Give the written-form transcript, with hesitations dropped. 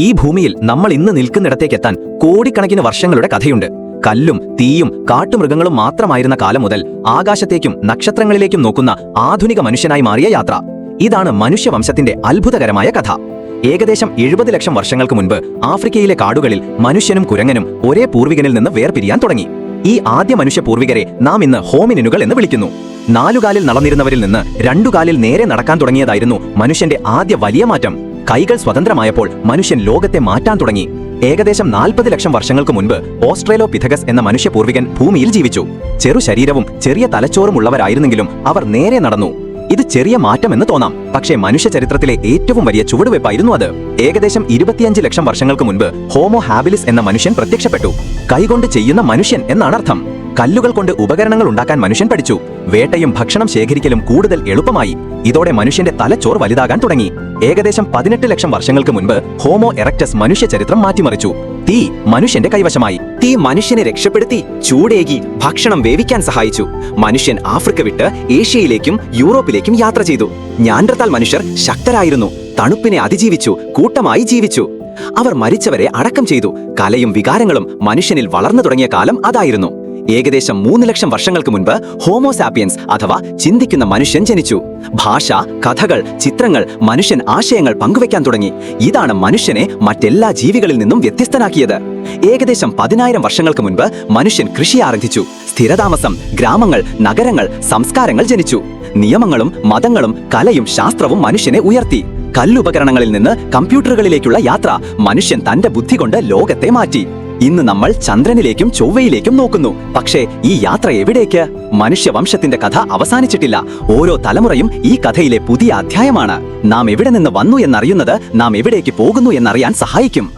ഈ ഭൂമിയിൽ നമ്മൾ ഇന്ന് നിൽക്കുന്നിടത്തേക്കെത്താൻ കോടിക്കണക്കിന് വർഷങ്ങളുടെ കഥയുണ്ട്. കല്ലും തീയും കാട്ടുമൃഗങ്ങളും മാത്രമായിരുന്ന കാലം മുതൽ ആകാശത്തേക്കും നക്ഷത്രങ്ങളിലേക്കും നോക്കുന്ന ആധുനിക മനുഷ്യനായി മാറിയ യാത്ര. ഇതാണ് മനുഷ്യവംശത്തിന്റെ അത്ഭുതകരമായ കഥ. ഏകദേശം 70 ലക്ഷം വർഷങ്ങൾക്ക് മുൻപ് ആഫ്രിക്കയിലെ കാടുകളിൽ മനുഷ്യനും കുരങ്ങനും ഒരേ പൂർവികനിൽ നിന്ന് വേർപിരിയാൻ തുടങ്ങി. ഈ ആദ്യ മനുഷ്യ പൂർവികരെ നാം ഇന്ന് ഹോമിനിനുകൾ എന്ന് വിളിക്കുന്നു. 4 കാലിൽ നടന്നിരുന്നവരിൽ നിന്ന് 2 കാലിൽ നേരെ നടക്കാൻ തുടങ്ങിയതായിരുന്നു മനുഷ്യന്റെ ആദ്യ വലിയ മാറ്റം. കൈകൾ സ്വതന്ത്രമായപ്പോൾ മനുഷ്യൻ ലോകത്തെ മാറ്റാൻ തുടങ്ങി. ഏകദേശം 40 ലക്ഷം വർഷങ്ങൾക്ക് മുൻപ് ഓസ്ട്രേലോപിഥഗസ് എന്ന മനുഷ്യ പൂർവികൻ ഭൂമിയിൽ ജീവിച്ചു. ചെറു ശരീരവും ചെറിയ തലച്ചോറും ഉള്ളവരായിരുന്നെങ്കിലും അവർ നേരെ നടന്നു. ഇത് ചെറിയ മാറ്റമെന്ന് തോന്നാം, പക്ഷേ മനുഷ്യ ചരിത്രത്തിലെ ഏറ്റവും വലിയ ചുവടുവെപ്പായിരുന്നു അത്. ഏകദേശം 25 ലക്ഷം വർഷങ്ങൾക്ക് മുൻപ് ഹോമോ ഹാബിലിസ് എന്ന മനുഷ്യൻ പ്രത്യക്ഷപ്പെട്ടു. കൈകൊണ്ട് ചെയ്യുന്ന മനുഷ്യൻ എന്നാണ് അർത്ഥം. കല്ലുകൾ കൊണ്ട് ഉപകരണങ്ങൾ ഉണ്ടാക്കാൻ മനുഷ്യൻ പഠിച്ചു. വേട്ടയും ഭക്ഷണം ശേഖരിക്കലും കൂടുതൽ എളുപ്പമായി. ഇതോടെ മനുഷ്യന്റെ തലച്ചോർ വലുതാകാൻ തുടങ്ങി. ഏകദേശം 18 ലക്ഷം വർഷങ്ങൾക്ക് മുൻപ് ഹോമോ എറക്ടസ് മനുഷ്യ ചരിത്രം മാറ്റിമറിച്ചു. തീ മനുഷ്യന്റെ കൈവശമായി. തീ മനുഷ്യനെ രക്ഷപ്പെടുത്തി ചൂടേകി ഭക്ഷണം വേവിക്കാൻ സഹായിച്ചു. മനുഷ്യൻ ആഫ്രിക്ക വിട്ട് ഏഷ്യയിലേക്കും യൂറോപ്പിലേക്കും യാത്ര ചെയ്തു. നിയാൻഡർതാൽ മനുഷ്യർ ശക്തരായിരുന്നു. തണുപ്പിനെ അതിജീവിച്ചു, കൂട്ടമായി ജീവിച്ചു. അവർ മരിച്ചവരെ അടക്കം ചെയ്തു. കലയും വികാരങ്ങളും മനുഷ്യനിൽ വളർന്നു തുടങ്ങിയ കാലം അതായിരുന്നു. ഏകദേശം 3 ലക്ഷം വർഷങ്ങൾക്ക് മുൻപ് ഹോമോസാപ്പിയൻസ് അഥവാ ചിന്തിക്കുന്ന മനുഷ്യൻ ജനിച്ചു. ഭാഷ, കഥകൾ, ചിത്രങ്ങൾ, മനുഷ്യൻ ആശയങ്ങൾ പങ്കുവയ്ക്കാൻ തുടങ്ങി. ഇതാണ് മനുഷ്യനെ മറ്റെല്ലാ ജീവികളിൽ നിന്നും വ്യത്യസ്തനാക്കിയത്. ഏകദേശം 10,000 വർഷങ്ങൾക്ക് മുൻപ് മനുഷ്യൻ കൃഷി ആരംഭിച്ചു. സ്ഥിരതാമസം, ഗ്രാമങ്ങൾ, നഗരങ്ങൾ, സംസ്കാരങ്ങൾ ജനിച്ചു. നിയമങ്ങളും മതങ്ങളും കലയും ശാസ്ത്രവും മനുഷ്യനെ ഉയർത്തി. കല്ലുപകരണങ്ങളിൽ നിന്ന് കമ്പ്യൂട്ടറുകളിലേക്കുള്ള യാത്ര, മനുഷ്യൻ തന്റെ ബുദ്ധി കൊണ്ട് ലോകത്തെ മാറ്റി. ഇന്ന് നമ്മൾ ചന്ദ്രനിലേക്കും ചൊവ്വയിലേക്കും നോക്കുന്നു. പക്ഷേ ഈ യാത്ര എവിടേക്ക്? മനുഷ്യവംശത്തിന്റെ കഥ അവസാനിച്ചിട്ടില്ല. ഓരോ തലമുറയും ഈ കഥയിലെ പുതിയ അധ്യായമാണ്. നാം എവിടെ നിന്ന് വന്നു എന്നറിയുന്നത് നാം എവിടേക്ക് പോകുന്നു എന്നറിയാൻ സഹായിക്കും.